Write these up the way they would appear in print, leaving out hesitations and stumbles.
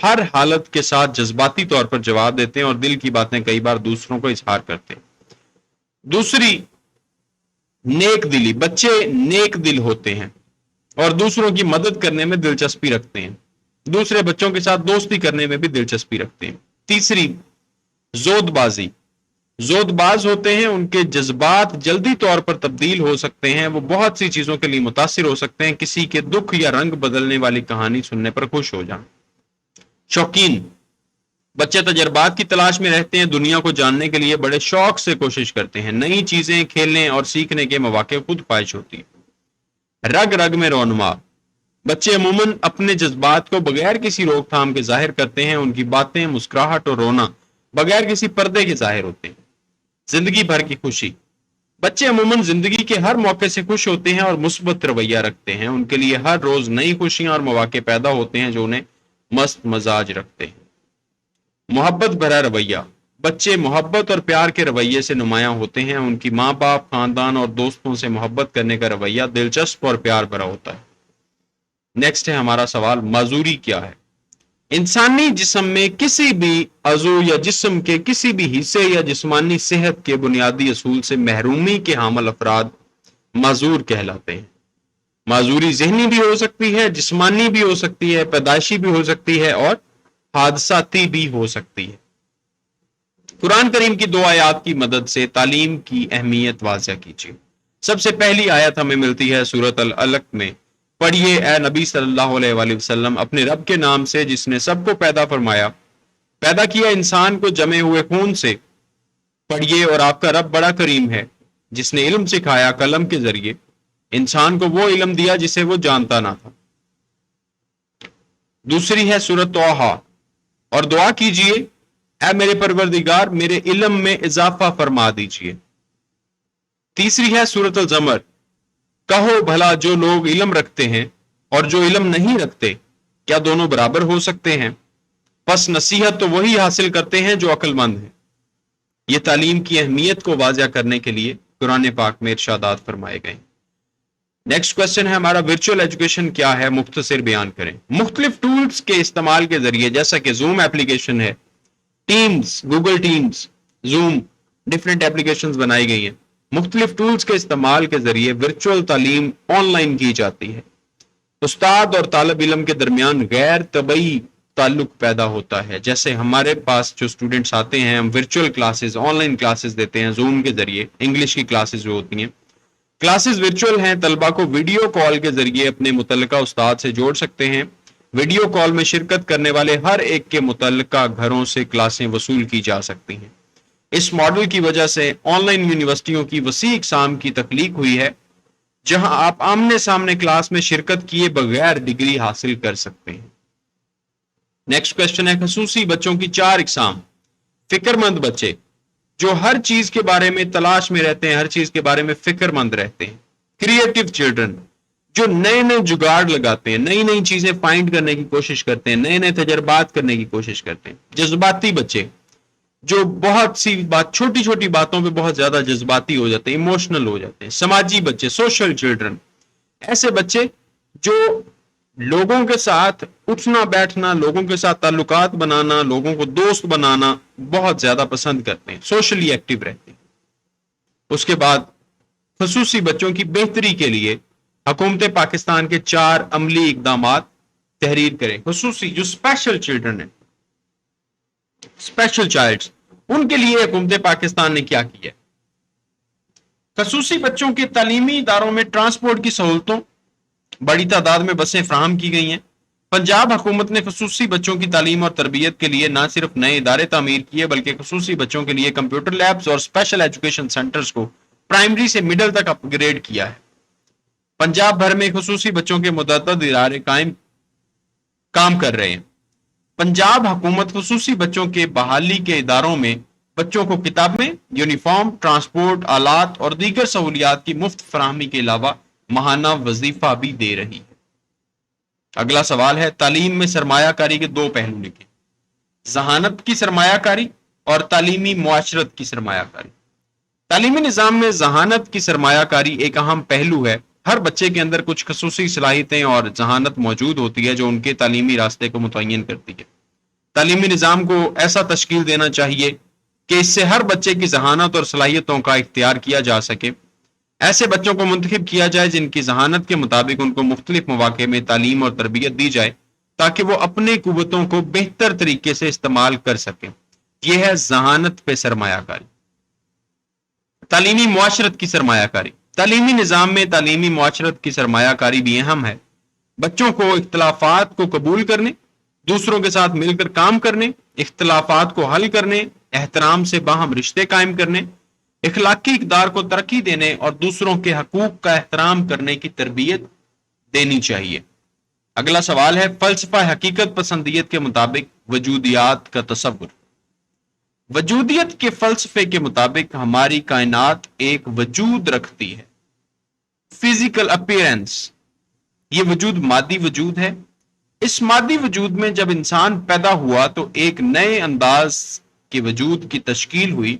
ہر حالت کے ساتھ جذباتی طور پر جواب دیتے ہیں اور دل کی باتیں کئی بار دوسروں کو اظہار کرتے ہیں۔ دوسری، نیک دلی، بچے نیک دل ہوتے ہیں اور دوسروں کی مدد کرنے میں دلچسپی رکھتے ہیں، دوسرے بچوں کے ساتھ دوستی کرنے میں بھی دلچسپی رکھتے ہیں۔ تیسری، زود بازی، زود باز ہوتے ہیں، ان کے جذبات جلدی طور پر تبدیل ہو سکتے ہیں، وہ بہت سی چیزوں کے لیے متاثر ہو سکتے ہیں، کسی کے دکھ یا رنگ بدلنے والی کہانی سننے پر خوش ہو جائیں۔ شوقین، بچے تجربات کی تلاش میں رہتے ہیں، دنیا کو جاننے کے لیے بڑے شوق سے کوشش کرتے ہیں، نئی چیزیں کھیلنے اور سیکھنے کے مواقع خود خواہش ہوتی ہے۔ رگ رگ میں رونما، بچے عموماً اپنے جذبات کو بغیر کسی روک تھام کے ظاہر کرتے ہیں، ان کی باتیں، مسکراہٹ اور رونا بغیر کسی پردے کے ظاہر ہوتے ہیں۔ زندگی بھر کی خوشی، بچے عموماً زندگی کے ہر موقع سے خوش ہوتے ہیں اور مثبت رویہ رکھتے ہیں، ان کے لیے ہر روز نئی خوشیاں اور مواقع پیدا ہوتے ہیں جو انہیں مست مزاج رکھتے ہیں۔ محبت بھرا رویہ، بچے محبت اور پیار کے رویے سے نمایاں ہوتے ہیں، ان کی ماں باپ، خاندان اور دوستوں سے محبت کرنے کا رویہ دلچسپ اور پیار بھرا ہوتا ہے۔ نیکسٹ ہے ہمارا سوال، معذوری کیا ہے؟ انسانی جسم میں کسی بھی عضو یا جسم کے کسی بھی حصے یا جسمانی صحت کے بنیادی اصول سے محرومی کے حامل افراد معذور کہلاتے ہیں۔ معذوری ذہنی بھی ہو سکتی ہے، جسمانی بھی ہو سکتی ہے، پیدائشی بھی ہو سکتی ہے اور حادثاتی بھی ہو سکتی ہے۔ قرآن کریم کی 2 آیات کی مدد سے تعلیم کی اہمیت واضح کیجیے۔ سب سے پہلی آیت ہمیں ملتی ہے سورۃ العلق میں، پڑھیے اے نبی صلی اللہ علیہ وآلہ وسلم، اپنے رب کے نام سے جس نے سب کو پیدا فرمایا، پیدا کیا انسان کو جمے ہوئے خون سے، پڑھیے اور آپ کا رب بڑا کریم ہے جس نے علم سکھایا قلم کے ذریعے، انسان کو وہ علم دیا جسے وہ جانتا نہ تھا۔ دوسری ہے سورۃ طٰہٰ، اور دعا کیجیے اے میرے پروردگار میرے علم میں اضافہ فرما دیجیے۔ تیسری ہے سورۃ الزمر، کہو بھلا جو لوگ علم رکھتے ہیں اور جو علم نہیں رکھتے کیا دونوں برابر ہو سکتے ہیں؟ پس نصیحت تو وہی حاصل کرتے ہیں جو عقل مند ہیں۔ یہ تعلیم کی اہمیت کو واضح کرنے کے لیے قرآن پاک میں ارشادات فرمائے گئے۔ نیکسٹ کوسچن ہے ہمارا، ورچوئل ایجوکیشن کیا ہے؟ مختصر بیان کریں۔ مختلف ٹولز کے استعمال کے ذریعے، جیسا کہ زوم ایپلیکیشن ہے، teams, Google teams, zoom, different applications بنائی گئی ہیں، مختلف ٹولز کے استعمال کے ذریعے ورچوئل تعلیم آن لائن کی جاتی ہے۔ استاد اور طالب علم کے درمیان غیر طبعی تعلق پیدا ہوتا ہے، جیسے ہمارے پاس جو اسٹوڈنٹس آتے ہیں، ہم virtual classes, on line classes دیتے ہیں زوم کے ذریعے، انگلش کی کلاسز جو ہوتی ہیں، کلاسز ورچوئل ہیں، طلبہ کو ویڈیو کال کے ذریعے اپنے متعلقہ استاد سے جوڑ سکتے ہیں۔ ویڈیو کال میں شرکت کرنے والے ہر ایک کے متعلقہ گھروں سے کلاسیں وصول کی جا سکتی ہیں۔ اس ماڈل کی وجہ سے آن لائن یونیورسٹیوں کی وسیع اقسام کی تخلیق ہوئی ہے، جہاں آپ آمنے سامنے کلاس میں شرکت کیے بغیر ڈگری حاصل کر سکتے ہیں۔ نیکسٹ کوسچن ہے، خصوصی بچوں کی 4 اقسام۔ فکر مند بچے، جو ہر چیز کے بارے میں تلاش میں رہتے ہیں، ہر چیز کے بارے میں فکر مند رہتے ہیں۔ کریٹو چلڈرن، جو نئے نئے جگاڑ لگاتے ہیں، نئی نئی چیزیں فائنڈ کرنے کی کوشش کرتے ہیں، نئے نئے تجربات کرنے کی کوشش کرتے ہیں۔ جذباتی بچے، جو بہت سی چھوٹی چھوٹی باتوں پہ بہت زیادہ جذباتی ہو جاتے ہیں، ایموشنل ہو جاتے ہیں۔ سماجی بچے، سوشل چلڈرن، ایسے بچے جو لوگوں کے ساتھ اٹھنا بیٹھنا، لوگوں کے ساتھ تعلقات بنانا، لوگوں کو دوست بنانا بہت زیادہ پسند کرتے ہیں، سوشلی ایکٹیو رہتے ہیں۔ اس کے بعد خصوصی بچوں کی بہتری کے لیے حکومت پاکستان کے 4 عملی اقدامات تحریر کریں۔ خصوصی جو اسپیشل چلڈرن ہیں، اسپیشل چائلڈز، ان کے لیے حکومت پاکستان نے کیا کیا؟ خصوصی بچوں کے تعلیمی اداروں میں ٹرانسپورٹ کی سہولتوں، بڑی تعداد میں بسیں فراہم کی گئی ہیں۔ پنجاب حکومت نے خصوصی بچوں کی تعلیم اور تربیت کے لیے نہ صرف نئے ادارے تعمیر کیے بلکہ خصوصی بچوں کے لیے کمپیوٹر لیبز اور اسپیشل ایجوکیشن سینٹرز کو پرائمری سے مڈل تک اپ گریڈ کیا ہے۔ پنجاب بھر میں خصوصی بچوں کے متعدد ادارے کام کر رہے ہیں۔ پنجاب حکومت خصوصی بچوں کے بحالی کے اداروں میں بچوں کو کتابیں، یونیفارم، ٹرانسپورٹ، آلات اور دیگر سہولیات کی مفت فراہمی کے علاوہ ماہانہ وظیفہ بھی دے رہی ہے۔ اگلا سوال ہے، تعلیم میں سرمایہ کاری کے 2 پہلو لکھیں۔ ذہانت کی سرمایہ کاری اور تعلیمی معاشرت کی سرمایہ کاری۔ تعلیمی نظام میں ذہانت کی سرمایہ کاری ایک اہم پہلو ہے۔ ہر بچے کے اندر کچھ خصوصی صلاحیتیں اور ذہانت موجود ہوتی ہے جو ان کے تعلیمی راستے کو متعین کرتی ہے۔ تعلیمی نظام کو ایسا تشکیل دینا چاہیے کہ اس سے ہر بچے کی ذہانت اور صلاحیتوں کا اختیار کیا جا سکے۔ ایسے بچوں کو منتخب کیا جائے جن کی ذہانت کے مطابق ان کو مختلف مواقع میں تعلیم اور تربیت دی جائے تاکہ وہ اپنے قوتوں کو بہتر طریقے سے استعمال کر سکیں۔ یہ ہے ذہانت پہ سرمایہ کاری۔ تعلیمی معاشرت کی سرمایہ کاری۔ تعلیمی نظام میں تعلیمی معاشرت کی سرمایہ کاری بھی اہم ہے۔ بچوں کو اختلافات کو قبول کرنے، دوسروں کے ساتھ مل کر کام کرنے، اختلافات کو حل کرنے، احترام سے باہم رشتے قائم کرنے، اخلاقی اقدار کو ترقی دینے اور دوسروں کے حقوق کا احترام کرنے کی تربیت دینی چاہیے۔ اگلا سوال ہے، فلسفہ حقیقت پسندیت کے مطابق وجودیات کا تصور۔ وجودیت کے فلسفے کے مطابق ہماری کائنات ایک وجود رکھتی ہے، فزیکل اپیرنس۔ یہ وجود مادی وجود ہے۔ اس مادی وجود میں جب انسان پیدا ہوا تو ایک نئے انداز کے وجود کی تشکیل ہوئی۔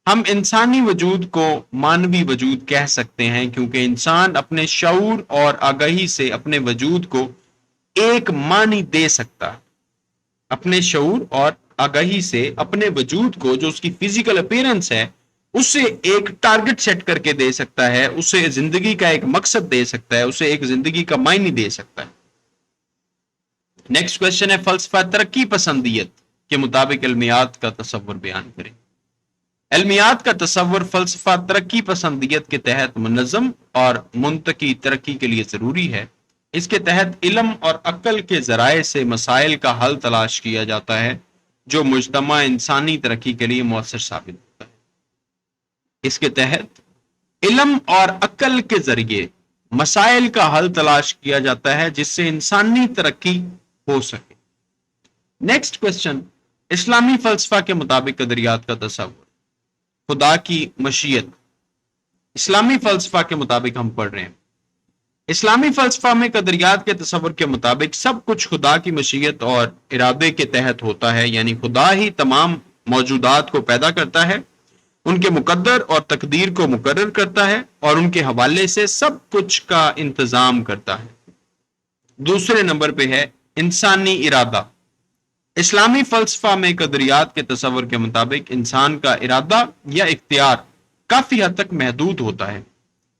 ہم انسانی وجود کو مانوی وجود کہہ سکتے ہیں کیونکہ انسان اپنے شعور اور آگاہی سے اپنے وجود کو ایک معنی دے سکتا ہے۔ اپنے شعور اور آگاہی سے اپنے وجود کو، جو اس کی فزیکل اپیرنس ہے، اسے ایک ٹارگٹ سیٹ کر کے دے سکتا ہے، اسے زندگی کا ایک مقصد دے سکتا ہے، اسے ایک زندگی کا معنی دے سکتا ہے۔ نیکسٹ کوشچن ہے، فلسفہ ترقی پسندیت کے مطابق علمیات کا تصور بیان کریں۔ علمیات کا تصور فلسفہ ترقی پسندیت کے تحت منظم اور منطقی ترقی کے لیے ضروری ہے۔ اس کے تحت علم اور عقل کے ذرائع سے مسائل کا حل تلاش کیا جاتا ہے جو مجتمع انسانی ترقی کے لیے مؤثر ثابت ہوتا ہے۔ اس کے تحت علم اور عقل کے ذریعے مسائل کا حل تلاش کیا جاتا ہے جس سے انسانی ترقی ہو سکے۔ نیکسٹ کوشچن، اسلامی فلسفہ کے مطابق قدریات کا تصور۔ خدا کی مشیت۔ اسلامی فلسفہ کے مطابق ہم پڑھ رہے ہیں، اسلامی فلسفہ میں قدریات کے تصور کے مطابق سب کچھ خدا کی مشیت اور ارادے کے تحت ہوتا ہے، یعنی خدا ہی تمام موجودات کو پیدا کرتا ہے، ان کے مقدر اور تقدیر کو مقرر کرتا ہے اور ان کے حوالے سے سب کچھ کا انتظام کرتا ہے۔ دوسرے نمبر پہ ہے انسانی ارادہ۔ اسلامی فلسفہ میں قدریات کے تصور کے مطابق انسان کا ارادہ یا اختیار کافی حد تک محدود ہوتا ہے۔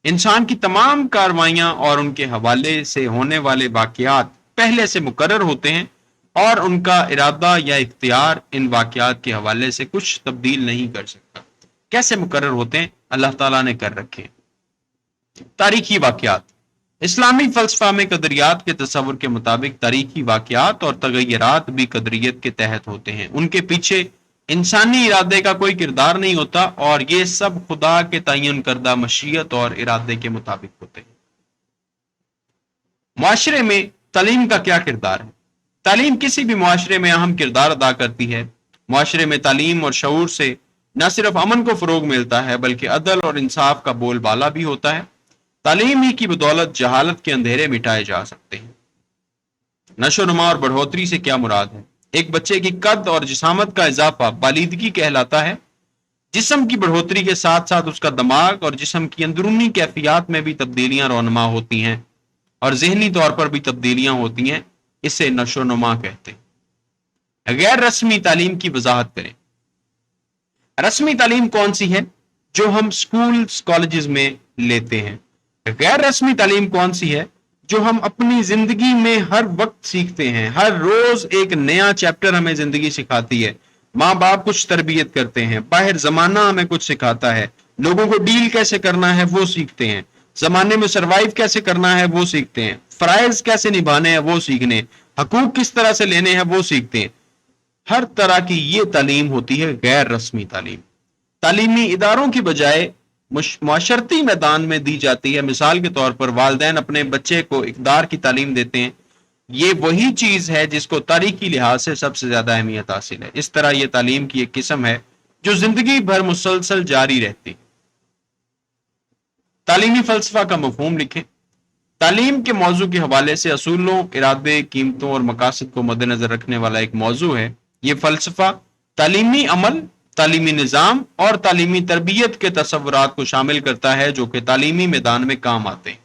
انسان کی تمام کارروائیاں اور ان کے حوالے سے ہونے والے واقعات پہلے سے مقرر ہوتے ہیں اور ان کا ارادہ یا اختیار ان واقعات کے حوالے سے کچھ تبدیل نہیں کر سکتا۔ کیسے مقرر ہوتے ہیں؟ اللہ تعالیٰ نے کر رکھے ہیں۔ تاریخی واقعات۔ اسلامی فلسفہ میں قدریات کے تصور کے مطابق تاریخی واقعات اور تغیرات بھی قدریت کے تحت ہوتے ہیں۔ ان کے پیچھے انسانی ارادے کا کوئی کردار نہیں ہوتا اور یہ سب خدا کے تعین کردہ مشیت اور ارادے کے مطابق ہوتے ہیں۔ معاشرے میں تعلیم کا کیا کردار ہے؟ تعلیم کسی بھی معاشرے میں اہم کردار ادا کرتی ہے۔ معاشرے میں تعلیم اور شعور سے نہ صرف امن کو فروغ ملتا ہے بلکہ عدل اور انصاف کا بول بالا بھی ہوتا ہے۔ تعلیم ہی کی بدولت جہالت کے اندھیرے مٹائے جا سکتے ہیں۔ نشو و نما اور بڑھوتری سے کیا مراد ہے؟ ایک بچے کی قد اور جسامت کا اضافہ بالیدگی کہلاتا ہے۔ جسم کی بڑھوتری کے ساتھ ساتھ اس کا دماغ اور جسم کی اندرونی کیفیات میں بھی تبدیلیاں رونما ہوتی ہیں اور ذہنی طور پر بھی تبدیلیاں ہوتی ہیں، اسے نشو و نما کہتے ہیں۔ غیر رسمی تعلیم کی وضاحت کریں۔ رسمی تعلیم کون سی ہے؟ جو ہم سکولز کالجز میں لیتے ہیں۔ غیر رسمی تعلیم کون سی ہے؟ جو ہم اپنی زندگی میں ہر وقت سیکھتے ہیں۔ ہر روز ایک نیا چیپٹر ہمیں زندگی سکھاتی ہے۔ ماں باپ کچھ تربیت کرتے ہیں، باہر زمانہ ہمیں کچھ سکھاتا ہے، لوگوں کو ڈیل کیسے کرنا ہے وہ سیکھتے ہیں، زمانے میں سروائیو کیسے کرنا ہے وہ سیکھتے ہیں، فرائض کیسے نبھانے ہیں وہ سیکھنے، حقوق کس طرح سے لینے ہیں وہ سیکھتے ہیں۔ ہر طرح کی یہ تعلیم ہوتی ہے غیر رسمی تعلیم۔ تعلیمی اداروں کی بجائے معاشرتی میدان میں دی جاتی ہے۔ مثال کے طور پر والدین اپنے بچے کو اقدار کی تعلیم دیتے ہیں۔ یہ وہی چیز ہے جس کو تاریخی لحاظ سے سب سے زیادہ اہمیت حاصل ہے۔ اس طرح یہ تعلیم کی ایک قسم ہے جو زندگی بھر مسلسل جاری رہتی۔ تعلیمی فلسفہ کا مفہوم لکھیں۔ تعلیم کے موضوع کے حوالے سے اصولوں، ارادے، قیمتوں اور مقاصد کو مد نظر رکھنے والا ایک موضوع ہے۔ یہ فلسفہ تعلیمی عمل، تعلیمی نظام اور تعلیمی تربیت کے تصورات کو شامل کرتا ہے جو کہ تعلیمی میدان میں کام آتے ہیں۔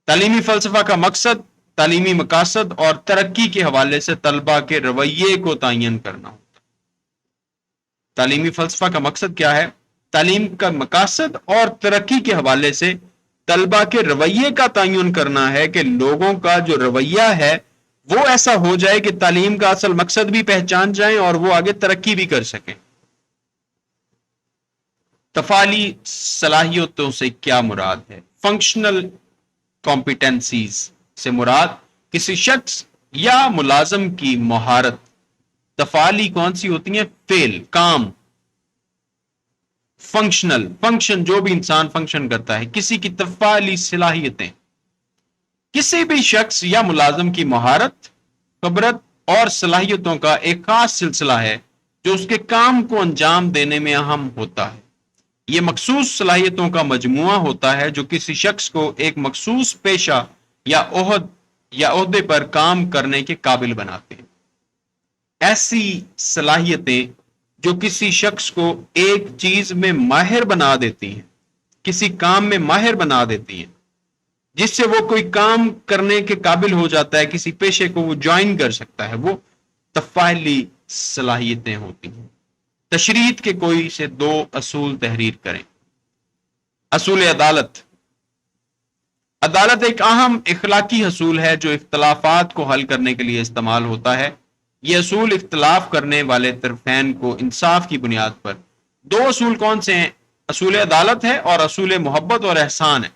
تعلیمی فلسفہ کا مقصد تعلیمی مقاصد اور ترقی کے حوالے سے طلبہ کے رویے کو تعین کرنا ہوتا ہے۔ تعلیمی فلسفہ کا مقصد کیا ہے؟ تعلیم کا مقاصد اور ترقی کے حوالے سے طلبہ کے رویے کا تعین کرنا ہے کہ لوگوں کا جو رویہ ہے وہ ایسا ہو جائے کہ تعلیم کا اصل مقصد بھی پہچان جائیں اور وہ آگے ترقی بھی کر سکیں۔ تفعالی صلاحیتوں سے کیا مراد ہے؟ فنکشنل کمپیٹنسیز سے مراد کسی شخص یا ملازم کی مہارت۔ تفعالی کون سی ہوتی ہیں؟ فعل، کام۔ فنکشنل، فنکشن جو بھی انسان فنکشن کرتا ہے، کسی کی تفعالی صلاحیتیں، کسی بھی شخص یا ملازم کی مہارت، خبرت اور صلاحیتوں کا ایک خاص سلسلہ ہے جو اس کے کام کو انجام دینے میں اہم ہوتا ہے۔ یہ مخصوص صلاحیتوں کا مجموعہ ہوتا ہے جو کسی شخص کو ایک مخصوص پیشہ یا عہدے پر کام کرنے کے قابل بناتے ہیں۔ ایسی صلاحیتیں جو کسی شخص کو ایک چیز میں ماہر بنا دیتی ہیں، کسی کام میں ماہر بنا دیتی ہیں، جس سے وہ کوئی کام کرنے کے قابل ہو جاتا ہے، کسی پیشے کو وہ جوائن کر سکتا ہے، وہ تفعیلی صلاحیتیں ہوتی ہیں۔ تشریح کے کوئی سے دو اصول تحریر کریں۔ اصول عدالت۔ عدالت ایک اہم اخلاقی اصول ہے جو اختلافات کو حل کرنے کے لیے استعمال ہوتا ہے۔ یہ اصول اختلاف کرنے والے طرفین کو انصاف کی بنیاد پر، دو اصول کون سے ہیں؟ اصول عدالت ہے اور اصول محبت اور احسان ہے۔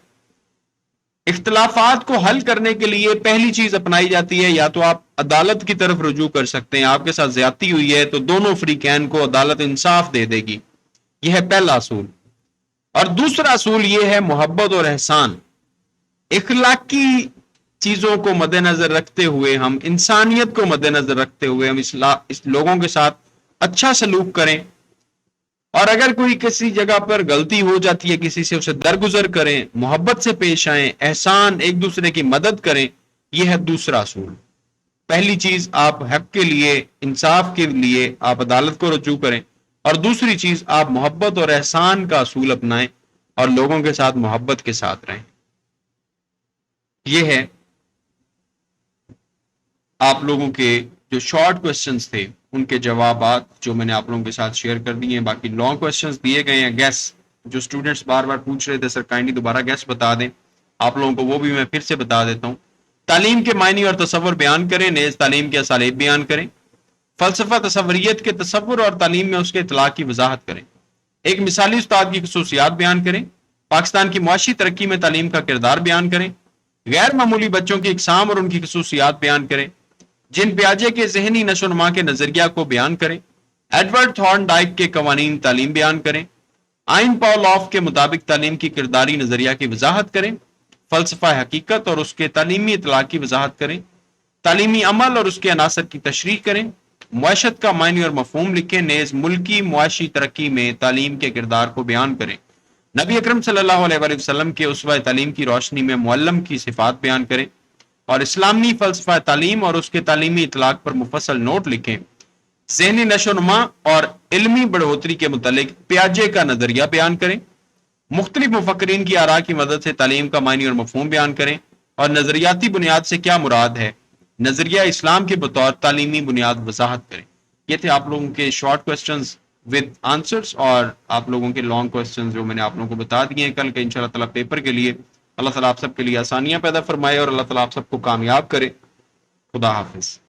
اختلافات کو حل کرنے کے لیے پہلی چیز اپنائی جاتی ہے، یا تو آپ عدالت کی طرف رجوع کر سکتے ہیں، آپ کے ساتھ زیادتی ہوئی ہے تو دونوں فریقین کو عدالت انصاف دے دے گی، یہ ہے پہلا اصول۔ اور دوسرا اصول یہ ہے محبت اور احسان۔ اخلاقی چیزوں کو مد نظر رکھتے ہوئے، ہم انسانیت کو مد نظر رکھتے ہوئے ہم اس لوگوں کے ساتھ اچھا سلوک کریں، اور اگر کوئی کسی جگہ پر غلطی ہو جاتی ہے کسی سے، اسے درگزر کریں، محبت سے پیش آئیں، احسان، ایک دوسرے کی مدد کریں، یہ ہے دوسرا اصول۔ پہلی چیز آپ حق کے لیے، انصاف کے لیے آپ عدالت کو رجوع کریں، اور دوسری چیز آپ محبت اور احسان کا اصول اپنائیں اور لوگوں کے ساتھ محبت کے ساتھ رہیں۔ یہ ہے آپ لوگوں کے جو شارٹ کوسچنز تھے ان کے جوابات جو میں نے آپ لوگوں کے ساتھ شیئر کر دیے ہیں۔ باقی لانگ کوسچنز دیے گئے ہیں، گیس جو سٹوڈنٹس بار بار پوچھ رہے تھے سر کائنڈلی دوبارہ گیس بتا دیں، آپ لوگوں کو وہ بھی میں پھر سے بتا دیتا ہوں۔ تعلیم کے معنی اور تصور بیان کریں، نیز تعلیم کے اسالیب بیان کریں۔ فلسفہ تصوریت کے تصور اور تعلیم میں اس کے اطلاق کی وضاحت کریں۔ ایک مثالی استاد کی خصوصیات بیان کریں۔ پاکستان کی معاشی ترقی میں تعلیم کا کردار بیان کریں۔ غیر معمولی بچوں کی اقسام اور ان کی خصوصیات بیان کریں۔ جن پیاجے کے ذہنی نشو و نما کے نظریہ کو بیان کریں۔ ایڈورڈ تھارن ڈائک کے قوانین تعلیم بیان کریں۔ آئین پاول آف کے مطابق تعلیم کی کرداری نظریہ کی وضاحت کریں۔ فلسفہ حقیقت اور اس کے تعلیمی اطلاق کی وضاحت کریں۔ تعلیمی عمل اور اس کے عناصر کی تشریح کریں۔ معیشت کا معنی اور مفہوم لکھیں، نیز ملکی معاشی ترقی میں تعلیم کے کردار کو بیان کریں۔ نبی اکرم صلی اللہ علیہ وآلہ وسلم کے اسوہ تعلیم کی روشنی میں معلم کی صفات بیان کریں، اور اسلامی فلسفہ تعلیم اور اس کے تعلیمی اطلاق پر مفصل نوٹ لکھیں۔ ذہنی نشو و نما اور علمی بڑھوتری کے متعلق پیاجے کا نظریہ بیان کریں۔ مختلف مفکرین کی آراء کی مدد سے تعلیم کا معنی اور مفہوم بیان کریں، اور نظریاتی بنیاد سے کیا مراد ہے، نظریہ اسلام کے بطور تعلیمی بنیاد وضاحت کریں۔ یہ تھے آپ لوگوں کے شارٹ کوسچنز ود آنسرز، اور آپ لوگوں کے لانگ کوسچنز جو میں نے آپ لوگوں کو بتا دیے ہیں کل کے انشاءاللہ تعالیٰ پیپر کے لیے۔ اللہ تعالیٰ آپ سب کے لیے آسانیاں پیدا فرمائے اور اللہ تعالیٰ آپ سب کو کامیاب کرے۔ خدا حافظ۔